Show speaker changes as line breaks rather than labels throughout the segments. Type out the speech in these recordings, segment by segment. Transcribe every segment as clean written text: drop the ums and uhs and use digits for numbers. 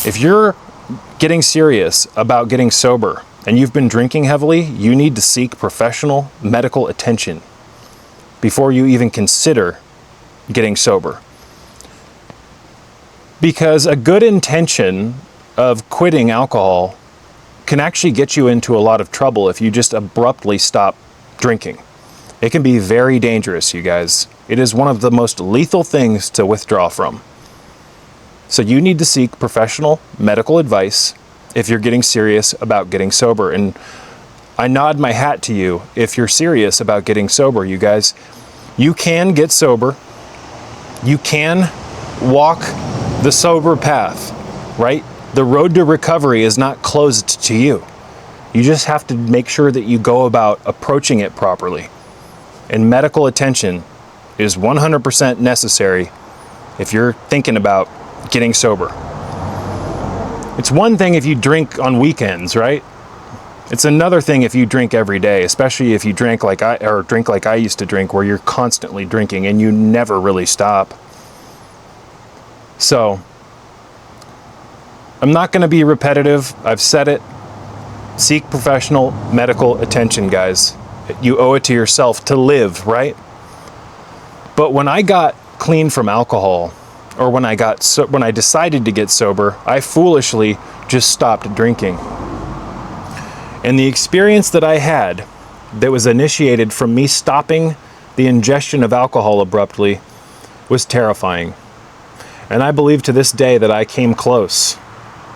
If you're getting serious about getting sober and you've been drinking heavily, you need to seek professional medical attention before you even consider getting sober. Because a good intention of quitting alcohol can actually get you into a lot of trouble if you just abruptly stop drinking. It can be very dangerous, you guys. It is one of the most lethal things to withdraw from. So you need to seek professional medical advice if you're getting serious about getting sober. And I nod my hat to you if you're serious about getting sober, you guys. You can get sober. You can walk the sober path, right? The road to recovery is not closed to you. You just have to make sure that you go about approaching it properly. And medical attention is 100% necessary if you're thinking about getting sober. It's one thing if you drink on weekends, right? It's another thing if you drink every day, especially if you drink like I used to drink, where you're constantly drinking and you never really stop. So, I'm not going to be repetitive. I've said it. Seek professional medical attention, guys. You owe it to yourself to live, right? But when I got clean from alcohol, or when I decided to get sober, I foolishly just stopped drinking. And the experience that I had that was initiated from me stopping the ingestion of alcohol abruptly was terrifying. And I believe to this day that I came close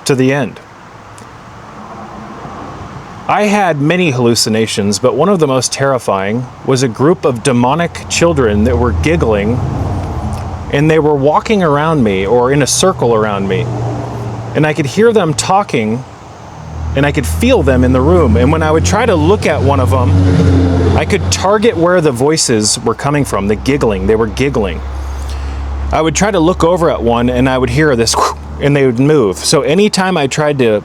to the end. I had many hallucinations, but one of the most terrifying was a group of demonic children that were giggling, and they were walking around me or in a circle around me. And I could hear them talking, and I could feel them in the room. And when I would try to look at one of them, I could target where the voices were coming from, the giggling. They were giggling. I would try to look over at one, and I would hear this, and they would move. So anytime I tried to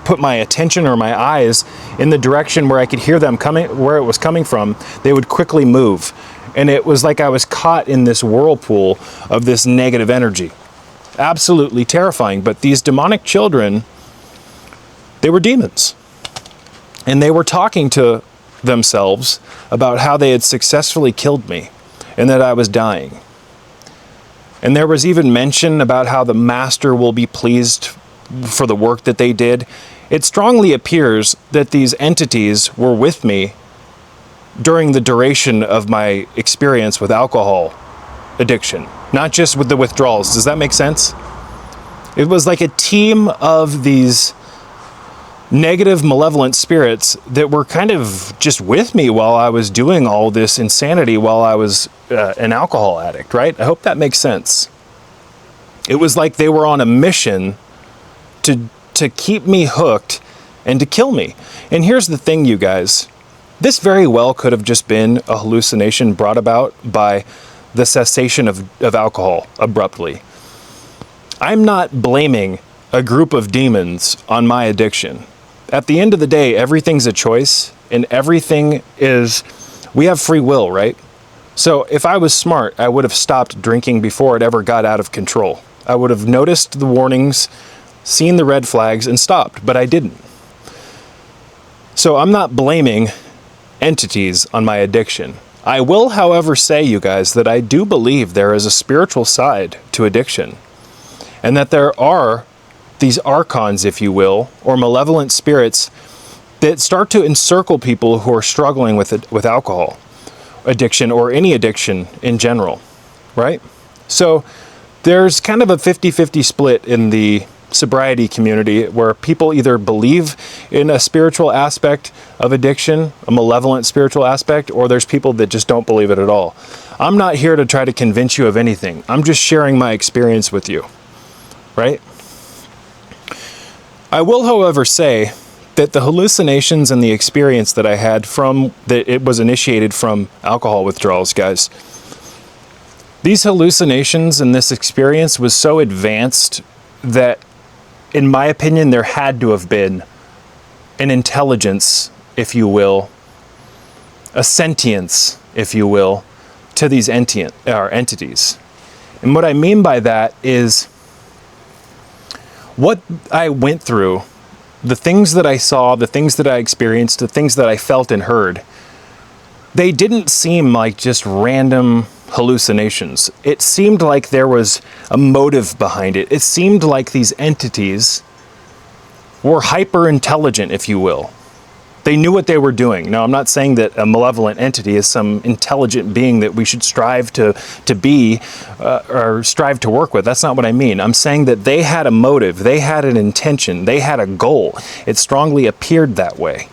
put my attention or my eyes in the direction where I could hear them coming, where it was coming from, they would quickly move. And it was like I was caught in this whirlpool of this negative energy. Absolutely terrifying. But these demonic children, they were demons. And they were talking to themselves about how they had successfully killed me and that I was dying. And there was even mention about how the master will be pleased for the work that they did. It strongly appears that these entities were with me during the duration of my experience with alcohol addiction, not just with the withdrawals. Does that make sense? It was like a team of these negative, malevolent spirits that were kind of just with me while I was doing all this insanity while I was an alcohol addict, right? I hope that makes sense. It was like they were on a mission to keep me hooked and to kill me. And here's the thing, you guys. This very well could have just been a hallucination brought about by the cessation of alcohol abruptly. I'm not blaming a group of demons on my addiction. At the end of the day, everything's a choice, and everything is, we have free will, right? So if I was smart, I would have stopped drinking before it ever got out of control. I would have noticed the warnings, seen the red flags, and stopped, but I didn't. So I'm not blaming entities on my addiction. I will, however, say, you guys, that I do believe there is a spiritual side to addiction, and that there are these archons, if you will, or malevolent spirits that start to encircle people who are struggling with alcohol addiction or any addiction in general, right? So there's kind of a 50-50 split in the sobriety community where people either believe in a spiritual aspect of addiction, a malevolent spiritual aspect, or there's people that just don't believe it at all. I'm not here to try to convince you of anything. I'm just sharing my experience with you, right? I will, however, say that the hallucinations and the experience that I had it was initiated from alcohol withdrawals, guys. These hallucinations and this experience was so advanced that, in my opinion, there had to have been an intelligence, if you will, a sentience, if you will, to these entities. And what I mean by that is, What I went through, the things that I saw, the things that I experienced, the things that I felt and heard, they didn't seem like just random hallucinations. It seemed like there was a motive behind it. It seemed like these entities were hyper intelligent, if you will. They knew what they were doing. Now, I'm not saying that a malevolent entity is some intelligent being that we should strive to be or strive to work with. That's not what I mean. I'm saying that they had a motive, they had an intention, they had a goal. It strongly appeared that way.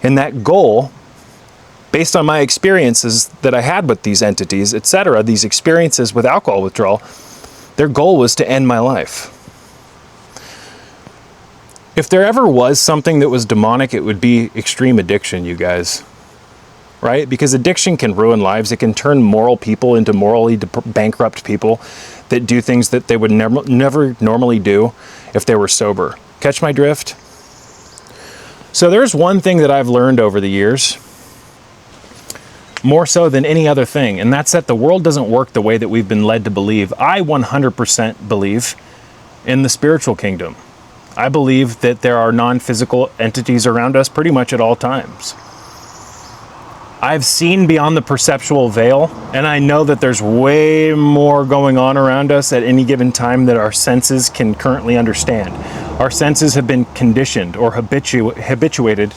And that goal, based on my experiences that I had with these entities, etc., these experiences with alcohol withdrawal, their goal was to end my life. If there ever was something that was demonic, it would be extreme addiction, you guys. Right? Because addiction can ruin lives. It can turn moral people into morally bankrupt people that do things that they would never normally do if they were sober. Catch my drift? So there's one thing that I've learned over the years, more so than any other thing, and that's that the world doesn't work the way that we've been led to believe. I 100% believe in the spiritual kingdom. I believe that there are non-physical entities around us pretty much at all times. I've seen beyond the perceptual veil, and I know that there's way more going on around us at any given time that our senses can currently understand. Our senses have been conditioned or habituated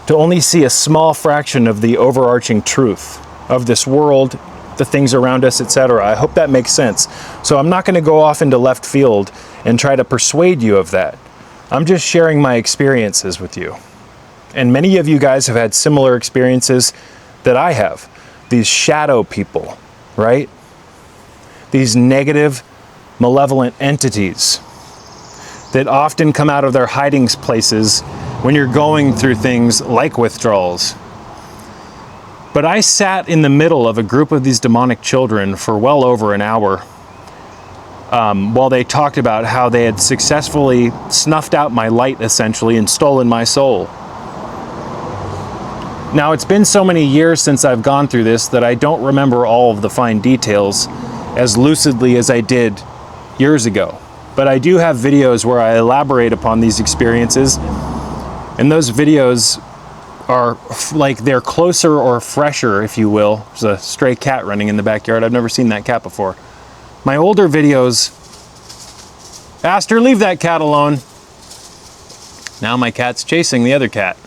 to only see a small fraction of the overarching truth of this world, the things around us, etc. I hope that makes sense. So I'm not going to go off into left field and try to persuade you of that. I'm just sharing my experiences with you. And many of you guys have had similar experiences that I have. These shadow people, right? These negative, malevolent entities that often come out of their hiding places when you're going through things like withdrawals. But I sat in the middle of a group of these demonic children for well over an hour while they talked about how they had successfully snuffed out my light, essentially, and stolen my soul. Now, it's been so many years since I've gone through this that I don't remember all of the fine details as lucidly as I did years ago. But I do have videos where I elaborate upon these experiences, and those videos are like they're closer or fresher, if you will. There's a stray cat running in the backyard. I've never seen that cat before. My older videos, Aster, leave that cat alone. Now my cat's chasing the other cat.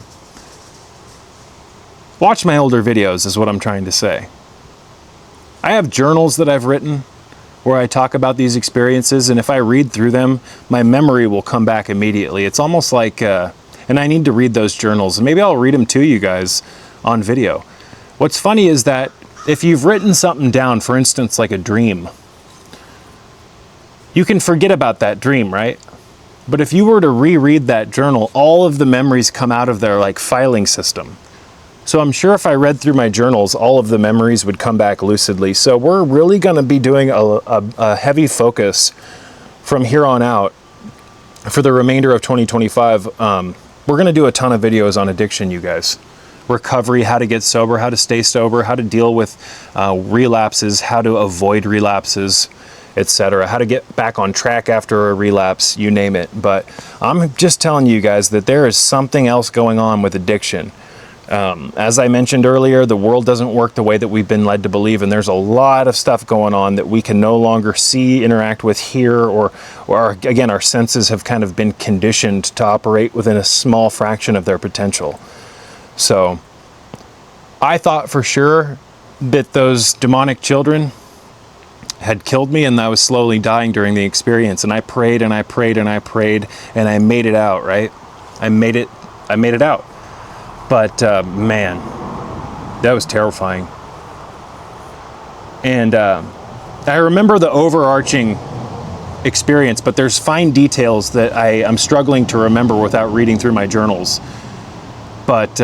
Watch my older videos is what I'm trying to say. I have journals that I've written where I talk about these experiences, and if I read through them, my memory will come back immediately. It's almost like, and I need to read those journals, and maybe I'll read them to you guys on video. What's funny is that if you've written something down, for instance, like a dream, you can forget about that dream, right? But if you were to reread that journal, all of the memories come out of their like filing system. So I'm sure if I read through my journals, all of the memories would come back lucidly. So we're really going to be doing a heavy focus from here on out for the remainder of 2025. We're going to do a ton of videos on addiction, you guys. Recovery, how to get sober, how to stay sober, how to deal with relapses, how to avoid relapses, etc. How to get back on track after a relapse, you name it. But I'm just telling you guys that there is something else going on with addiction. As I mentioned earlier, the world doesn't work the way that we've been led to believe, and there's a lot of stuff going on that we can no longer see, interact with, hear, or again, our senses have kind of been conditioned to operate within a small fraction of their potential. So I thought for sure that those demonic children had killed me and I was slowly dying during the experience, and I prayed and I prayed and I prayed and I made it out, right? I made it out. But man, that was terrifying. And I remember the overarching experience, but there's fine details that I'm struggling to remember without reading through my journals. But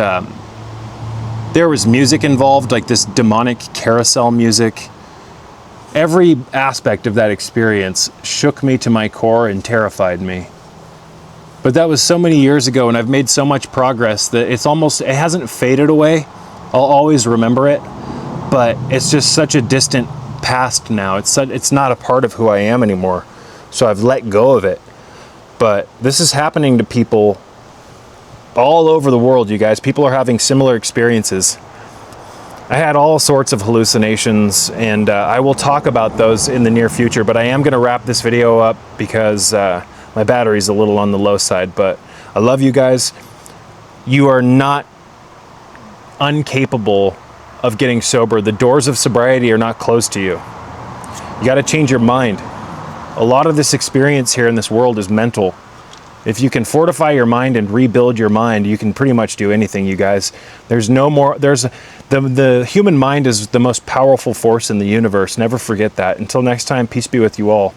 there was music involved, like this demonic carousel music. Every aspect of that experience shook me to my core and terrified me. But that was so many years ago, and I've made so much progress that it hasn't faded away. I'll always remember it, but it's just such a distant past now. It's not a part of who I am anymore. So I've let go of it. But this is happening to people all over the world, you guys. People are having similar experiences. I had all sorts of hallucinations, and I will talk about those in the near future, but I am going to wrap this video up because my battery's a little on the low side. But I love you guys. You are not incapable of getting sober. The doors of sobriety are not closed to you. You got to change your mind. A lot of this experience here in this world is mental. If you can fortify your mind and rebuild your mind, you can pretty much do anything, you guys. There's no more, the human mind is the most powerful force in the universe. Never forget that. Until next time, peace be with you all.